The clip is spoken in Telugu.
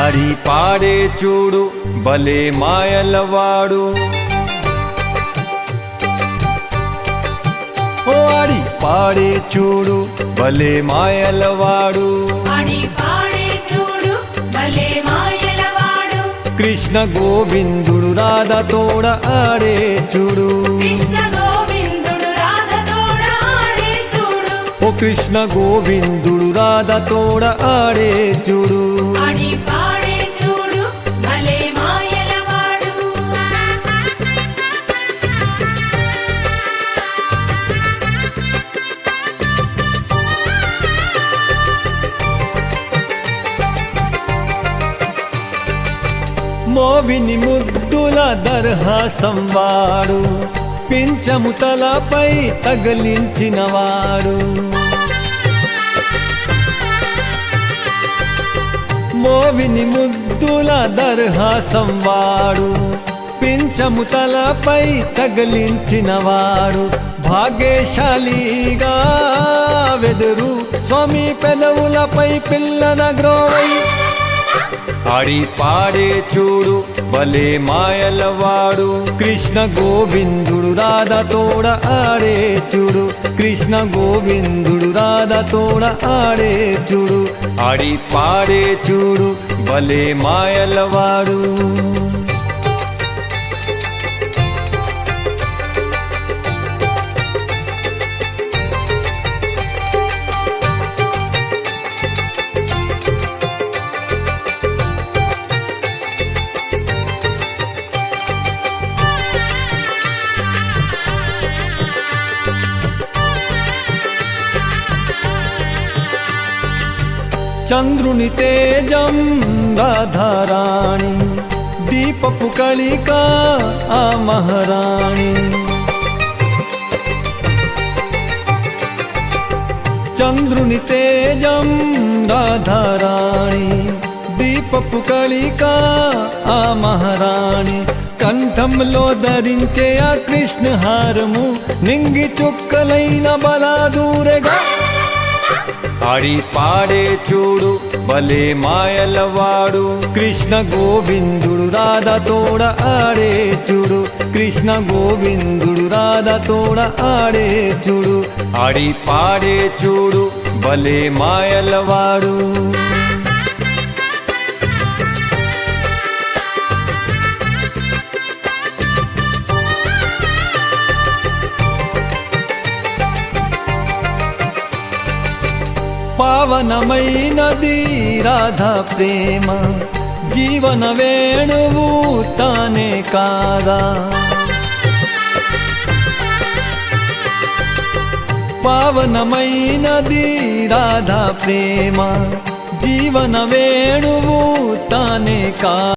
ఆడి పాడే చూడు భలే మాయలవాడు ఓ ఆడి పాడే చూడు భలే మాయలవాడు కృష్ణ గోవిందుడు రాధ తోడ ఆడే చూడు ఓ కృష్ణ గోవిందుడు రాధ తోడ ఆడే చూడు మోవిని ముద్దుల దర్హాసం వాడు పించము తలపై తగిలించినవాడు మోవిని ముద్దుల దర్హాసం వాడు పించము తలపై తగిలించినవాడు భాగ్యశాలిగా వెదురు స్వామి పెదవులపై పిల్లన గ్రోవై ఆడి పాడే చూడు భలే మాయలవాడు కృష్ణ గోవిందుడు రాధ తోడ ఆడే చూడు కృష్ణ గోవిందుడు రాధ తోడ ఆడే చూడు ఆడి పాడే చూడు భలే మాయలవాడు చంద్రుని తేజం రాధారాణి దీపపు కళిక ఆ మహారాణి చంద్రుని తేజం రాధారాణి దీపపు కళిక ఆ మహారాణి కంఠంలో ధరించే ఆ కృష్ణ హారము నింగి చుక్కలైన బలాదూరగా ఆడి పాడే చూడు భలే మాయలవాడు కృష్ణ గోవిందుడు రాధ తోడ ఆడే చూడు కృష్ణ గోవిందుడు రాధ తోడ ఆడే చూడు ఆడి పాడే చూడు భలే మాయలవాడు పావనమైనది రాధా ప్రేమ జీవన వేణువు తానే కాగా పావనమైనది రాధా ప్రేమ జీవన వేణువు తానే కాగా